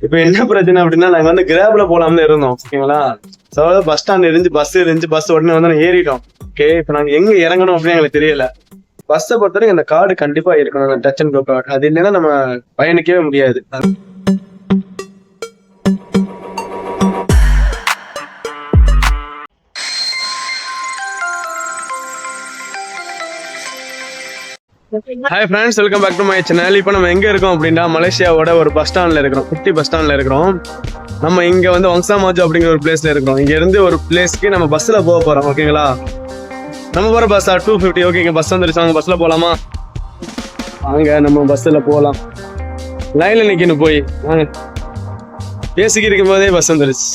இப்ப என்ன பிரச்சனை அப்படின்னா நாங்க வந்து கிராப்ல போலாம்னு இருந்தோம். ஓகேங்களா? சோ பஸ் ஸ்டாண்ட் இருந்துச்சு, பஸ் உடனே வந்து நாங்க ஏறிட்டோம். ஓகே, இப்ப நாங்க எங்க இறங்கணும் அப்படின்னு எங்களுக்கு தெரியல. பஸ்ஸை பொறுத்தவரைக்கும் அந்த கார்டு கண்டிப்பா இருக்கணும், அந்த டச் அண்ட் கோ கார்டு. அது இல்லைன்னா நம்ம பயணிக்கவே முடியாது. Hi friends, welcome back to my channel. இப்போ நம்ம எங்க இருக்கோம் அப்படின்னா மலேசியாவோட ஒரு பஸ் ஸ்டாண்ட்ல இருக்கிறோம், குட்டி பஸ் ஸ்டாண்ட்ல இருக்கிறோம். நம்ம இங்க வந்து வங்சா மாஜோ அப்படிங்கிற ஒரு பிளேஸ்ல இருக்கிறோம். இங்க இருந்து ஒரு பிளேஸ்க்கு நம்ம பஸ்ல போக போறோம். ஓகேங்களா? நம்ம போற பஸ் 250. ஓகேங்க, பஸ் வந்துருச்சு. வாங்க பஸ்ல போலாமா? வாங்க நம்ம பஸ்ல போலாம். லைன்ல நிக்கணும் போய். வாங்க, பேசிக்கிட்டு இருக்கும் போதே பஸ் வந்துருச்சு.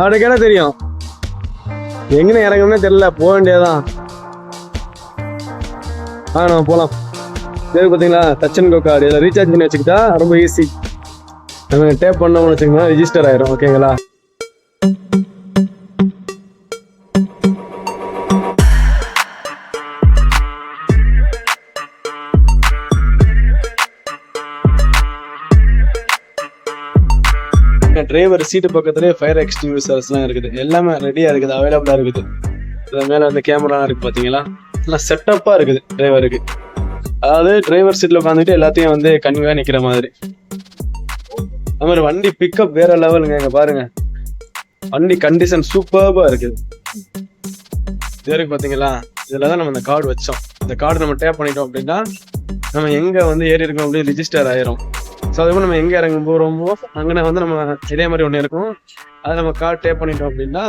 அவனுக்கு என்ன தெரியும் எங்க இறங்கணும்னே தெரியல, போக வேண்டியதான். நம்ம போலாம். சரி, பாத்தீங்களா டச் அண்ட் கோ கார்டு இதில் ரீசார்ஜ் பண்ணி வச்சுக்கிட்டா ரொம்ப ஈஸி. நம்ம டேப் பண்ணோம்னு வச்சுக்கோங்க, ரிஜிஸ்டர் ஆயிரும். ஓகேங்களா? டிரைவர் சீட்டு பக்கத்துலேயே ஃபயர் எக்ஸ்டிங்விஷர்ஸ்லாம் இருக்குது. எல்லாமே ரெடியாக இருக்குது, அவைலபிளாக இருக்குது. மேலே வந்து கேமராலாம் இருக்குது. பார்த்தீங்களா, எல்லாம் செட்டப்பாக இருக்குது டிரைவருக்கு. அதாவது டிரைவர் சீட்டில் உட்காந்துட்டு எல்லாத்தையும் வந்து கன்வியாக நிற்கிற மாதிரி. அது மாதிரி வண்டி பிக்கப் வேற லெவலுங்க. இங்கே பாருங்க, வண்டி கண்டிஷன் சூப்பராக இருக்குது. இது வரைக்கும் பார்த்தீங்களா, இதில் தான் நம்ம இந்த கார்டு வச்சோம். இந்த கார்டு நம்ம டேப் பண்ணிட்டோம் அப்படின்னா நம்ம எங்கே வந்து ஏறி இருக்கோம் அப்படின்னு ரிஜிஸ்டர் ஆயிரும். ஸோ அதுக்கு நம்ம எங்கே இறங்க போகிறோமோ அங்கே வந்து நம்ம இதே மாதிரி ஒன்று இருக்கும். அதை நம்ம கார்டு டேப் பண்ணிட்டோம் அப்படின்னா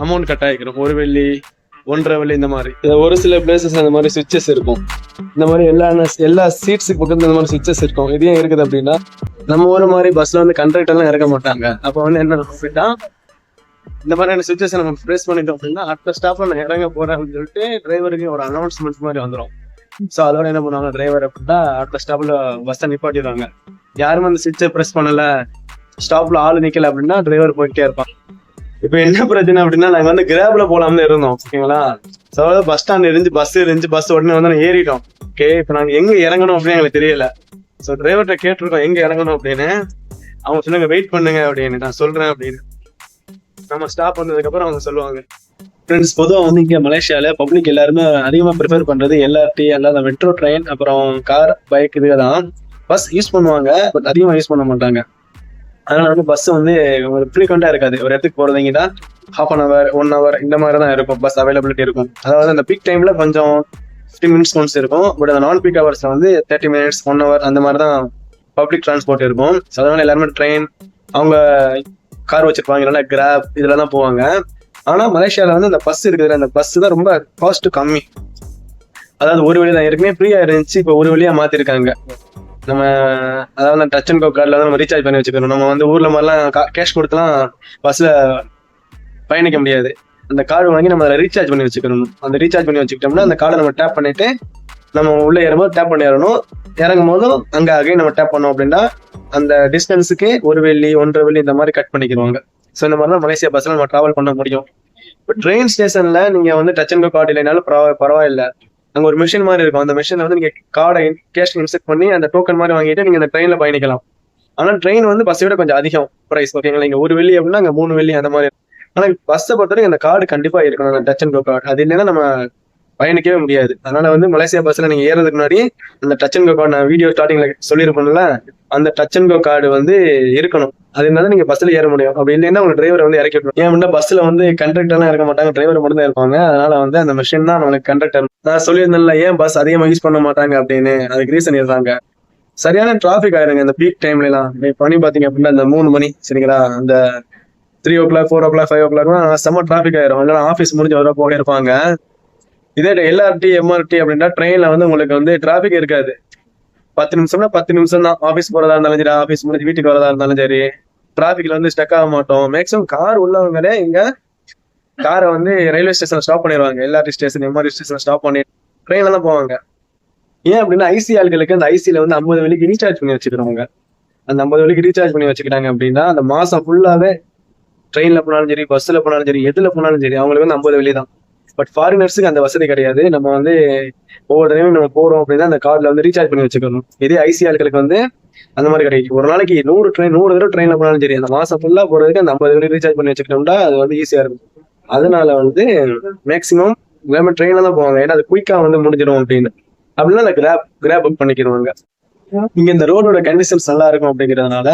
அமௌண்ட் கட் ஆகிக்கிறோம். 1 வெள்ளி 1.5 வெள்ளி இந்த மாதிரி. ஒரு சில பிளேசஸ் அந்த மாதிரி சுவிட்சஸ் இருக்கும். இந்த மாதிரி எல்லா சீட்ஸுக்கு பக்கத்துல இந்த மாதிரி சுவிட்சஸ் இருக்கும். இது ஏன் இருக்குது அப்படின்னா நம்ம ஒரு மாதிரி பஸ்ல வந்து கண்ட்ராக்டர்லாம் இறக்க மாட்டாங்க. அப்போ வந்து என்ன அப்படின்னா இந்த மாதிரியான சுவிட்சஸ் நம்ம ப்ரெஸ் பண்ணிட்டோம் அப்படின்னா அடுத்த ஸ்டாப்ல நான் இறங்க போறேன் அப்படின்னு சொல்லிட்டு டிரைவருக்கு ஒரு அனௌன்ஸ்மெண்ட் மாதிரி வந்துடும். ஸோ அதோட என்ன பண்ணுவாங்க டிரைவர் அப்படின்னா அடுத்த ஸ்டாப்ல பஸ்ஸை நிப்பாட்டிடுவாங்க. யாரும் அந்த சுவிட்சை ப்ரெஸ் பண்ணல, ஸ்டாப்ல ஆள் நிக்கல அப்படின்னா டிரைவர் போயிட்டே இருப்பான். இப்ப என்ன பிரச்சனை அப்படின்னா நாங்க வந்து கிராப்ல போலாம்னு இருந்தோம். ஓகேங்களா? ஸோ பஸ் ஸ்டாண்ட் இருந்துச்சு, பஸ் உடனே வந்து நாங்க ஏறிட்டோம். ஓகே, இப்ப நாங்க எங்க இறங்கணும் அப்படின்னு எங்களுக்கு தெரியல. ஸோ டிரைவர்கிட்ட கேட்டிருக்கோம் எங்க இறங்கணும் அப்படின்னு. அவங்க சொன்னாங்க வெயிட் பண்ணுங்க அப்படின்னு. நான் சொல்றேன் அப்படின்னு. நம்ம ஸ்டாப் வந்ததுக்கு அப்புறம் அவங்க சொல்லுவாங்க. ஃப்ரெண்ட்ஸ், பொதுவாக வந்து இங்கே மலேசியாவில் பப்ளிக் எல்லாருமே அதிகமாக ப்ரிஃபர் பண்ணுறது LRT அல்லாத மெட்ரோ ட்ரெயின், அப்புறம் கார், பைக், இதுவே தான் பஸ் யூஸ் பண்ணுவாங்க. பட் அதிகமாக யூஸ் பண்ண மாட்டாங்க. அதனால வந்து பஸ் வந்து உங்களுக்கு ஃப்ரீக்வெண்ட்டாக இருக்காது. ஒரு இடத்துக்கு போகிறதுங்கன்னா ½ அன் ஹவர் 1 ஹவர் இந்த மாதிரி தான் இருக்கும் பஸ் அவைலபிலிட்டி இருக்கும். அதாவது அந்த பீக் டைமில் கொஞ்சம் 15 மினிட்ஸ் ஒன்ஸ் இருக்கும். பட் அந்த நான் பீக் ஹவர்ஸில் வந்து 30 மினிட்ஸ் 1 ஹவர் அந்த மாதிரி தான் பப்ளிக் டிரான்ஸ்போர்ட் இருக்கும். ஸோ அதனால எல்லாருமே ட்ரெயின், அவங்க கார் வச்சிருப்பாங்க, இல்லைன்னா கிராப் இதில் தான் போவாங்க. ஆனா மலேசியால வந்து அந்த பஸ் இருக்குது, அந்த பஸ் தான் ரொம்ப காஸ்ட் கம்மி. அதாவது ஒரு வழி தான் ஏற்கனவே ஃப்ரீயா இருந்துச்சு, இப்போ ஒரு வழியா மாத்திருக்காங்க. நம்ம அதாவது டச் அண்ட் கோ கார்டில் வந்து நம்ம ரீசார்ஜ் பண்ணி வச்சுக்கணும். நம்ம வந்து ஊர்ல மாதிரிலாம் கேஷ் கொடுத்துலாம் பஸ்ல பயணிக்க முடியாது. அந்த கார்டு வாங்கி நம்ம அதில் ரீசார்ஜ் பண்ணி வச்சுக்கணும். அந்த ரீசார்ஜ் பண்ணி வச்சுக்கிட்டோம்னா அந்த கார்டை நம்ம டேப் பண்ணிட்டு நம்ம உள்ள ஏறும்போது டேப் பண்ணி ஏறணும். இறங்கும் போதும் அங்கே அகைன் நம்ம டேப் பண்ணோம் அப்படின்னா அந்த டிஸ்டன்ஸுக்கு 1 வெள்ளி 1.5 வெள்ளி இந்த மாதிரி கட் பண்ணிக்கிடுவாங்க. ஸோ இந்த மாதிரி தான் மலேசியா பஸ்ல நம்ம டிராவல் பண்ண முடியும். இப்போ ட்ரெயின் ஸ்டேஷன்ல நீங்க வந்து டச் அண்ட் கோ கார்டு இல்லைனாலும் பரவாயில்ல. அங்கே ஒரு மிஷின் மாதிரி இருக்கும். அந்த மிஷின்ல வந்து நீங்க கார்டை கேஷ் இன்செக்ட் பண்ணி அந்த டோக்கன் மாதிரி வாங்கிட்டு நீங்க அந்த ட்ரெயின்ல பயணிக்கலாம். ஆனால் ட்ரெயின் வந்து பஸ்ஸை விட கொஞ்சம் அதிகம் பிரைஸ். ஓகேங்களா? இங்க 1 வெள்ளி அப்படின்னா அங்கே 3 வெள்ளி அந்த மாதிரி. ஆனால் பஸ்ஸை பொறுத்தவரைக்கும் அந்த கார்டு கண்டிப்பா இருக்கணும், அந்த டச் அண்ட் கோ கார்டு. அது இல்லைன்னா நம்ம பயணிக்கவே முடியாது. அதனால வந்து மலேசியா பஸ்ல நீங்க ஏறதுக்கு முன்னாடி அந்த டச் அண்ட் கோ கார்டு, நான் வீடியோ ஸ்டார்டிங்ல சொல்லியிருப்பேன்ல, அந்த டச் அண்ட் கோ கார்டு வந்து இருக்கணும். அது இருந்தாலும் நீங்க பஸ்ல ஏற முடியும். அப்படி இல்லைன்னா உங்க டிரைவர் வந்து இறக்கி விடணும். ஏன் அப்படின்னா பஸ்ல வந்து கண்டக்டர்லாம் இருக்க மாட்டாங்க, டிரைவர் மட்டும் தான் இருப்பாங்க. அதனால வந்து அந்த மிஷின் தான் நம்மளுக்கு கண்டக்டர். நான் சொல்லியிருந்தேன்ல ஏன் பஸ் அதிகமாக யூஸ் பண்ண மாட்டாங்க அப்படின்னு, அதுக்கு ரீசன் இருக்காங்க. சரியான டிராபிக் ஆயிருங்க இந்த பீக் டைம்ல எல்லாம். பண்ணி பாத்தீங்க அப்படின்னா இந்த 3 மணி சரிங்களா, அந்த 3 o'clock 4 o'clock 5 o'clock செம்ம டிராபிக் ஆயிரும். இல்லைன்னா ஆஃபீஸ் முடிஞ்சு வர போக இருப்பாங்க. இதே LRT MRT அப்படின்னா ட்ரெயின்ல வந்து உங்களுக்கு வந்து டிராபிக் இருக்காது. 10 நிமிஷம்னா 10 நிமிஷம் தான். ஆஃபீஸ் போறதா இருந்தாலும் சரி, ஆஃபீஸ் முடிஞ்சு வீட்டுக்கு வரதா இருந்தாலும் சரி, டிராபிக்ல வந்து ஸ்டக் ஆக மாட்டோம். மேக்ஸிமம் கார் உள்ளவங்களே இங்க காரை வந்து ரயில்வே ஸ்டேஷன்ல ஸ்டாப் பண்ணிடுவாங்க. LRT ஸ்டேஷன் MRT ஸ்டேஷன்ல ஸ்டாப் பண்ணி ட்ரெயின்ல தான் போவாங்க. ஏன் அப்படின்னா ஐசி ஆள்களுக்கு அந்த ஐசியில வந்து 50 வெள்ளிக்கு ரீசார்ஜ் பண்ணி வச்சுக்கிறவங்க. அந்த 50 வெள்ளிக்கு ரீசார்ஜ் பண்ணி வச்சுக்கிட்டாங்க அப்படின்னா அந்த மாசம் ஃபுல்லாவே ட்ரெயின்ல போனாலும் சரி, பஸ்ல போனாலும் சரி, எதுல போனாலும் சரி, அவங்களுக்கு வந்து 50 வெள்ளி தான். பட் ஃபாரினர்ஸுக்கு அந்த வசதி கிடையாது. நம்ம வந்து ஒவ்வொரு தடவையும் நம்ம போறோம் அப்படின்னா அந்த கார்டுல வந்து ரீசார்ஜ் பண்ணி வச்சுக்கணும். இதே ஐசி ஆட்களுக்கு வந்து அந்த மாதிரி கிடைக்கும். ஒரு நாளைக்கு 100 தடவை ட்ரெயின்ல போனாலும் சரி, அந்த மாசம் ஃபுல்லா போறதுக்கு அந்த 50 ரீசார்ஜ் பண்ணி வச்சுக்கிட்டோம்னா அது வந்து ஈஸியா இருக்கும். அதனால வந்து மேக்சிமம் எல்லாமே ட்ரெயின்ல தான் போவாங்க. ஏன்னா அது குயிக்கா வந்து முடிஞ்சிடும் அப்படின்னு. அப்படின்னா அந்த கிராப் புக் பண்ணிக்கிடுவாங்க. இங்க இந்த ரோடோட கண்டிஷன்ஸ் நல்லா இருக்கும் அப்படிங்கிறதுனால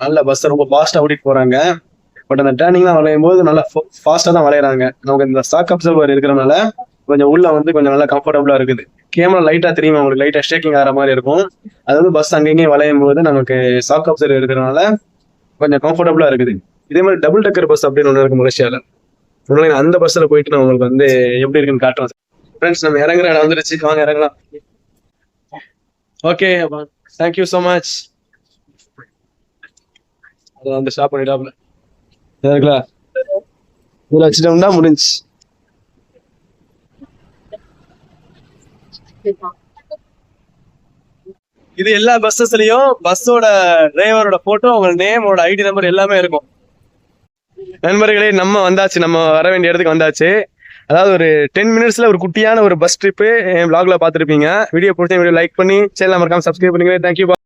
நல்ல பஸ் ரொம்ப ஃபாஸ்டா ஓட்டிட்டு போறாங்க. பட் அந்த டேர்னிங்லாம் வளையும் போது நல்லா ஃபாஸ்டா தான் வளையறாங்க. நமக்கு இந்த ஷாக் அப்சர்வர் இருக்கிறனால கொஞ்சம் உள்ள வந்து கொஞ்சம் நல்லா கம்ஃபர்டபுளா இருக்குது. கேமரா லைட்டா தெரியுமா உங்களுக்கு, லைட்டா ஷேக்கிங் ஆகிற மாதிரி இருக்கும். அது வந்து பஸ் அங்கேயும் வளையும் போது நமக்கு ஷாக் அப்சர்வர் இருக்கிறனால கொஞ்சம் கம்ஃபர்டபுளா இருக்குது. இதே மாதிரி டபுள் டக்கர் பஸ் அப்படின்னு ஒன்று இருக்கு மலேசியால. அந்த பஸ்ல போயிட்டு நான் உங்களுக்கு வந்து எப்படி இருக்குன்னு காட்டுறோம். ஃப்ரெண்ட்ஸ், நம்ம இறங்குற இடம் வந்துருச்சு, வாங்க இறங்கலாம். Okay, thank you so much. அதை வந்து ஸ்டாப் பண்ணிட்டாப்ல இருக்குல்ல, இதில் வச்சுட்டோம்னா முடிஞ்சு. இது எல்லா பஸ்ஸஸ்லயும் பஸ்ஸோட டிரைவரோட போட்டோ, உங்க நேமோட ஐடி நம்பர் எல்லாமே இருக்கும். நண்பர்களே, நம்ம வந்தாச்சு, நம்ம வர வேண்டிய இடத்துக்கு வந்தாச்சு. அதாவது ஒரு 10 மினிட்ஸ்ல ஒரு குட்டியான ஒரு பஸ் ட்ரிப்பு என் vlogல பார்த்துருப்பீங்க. வீடியோ பிடிச்ச வீடியோ லைக் பண்ணி சேனல் மறக்காம சப்ஸ்கிரைப் பண்ணிக்கிறேன். தேங்க்யூ.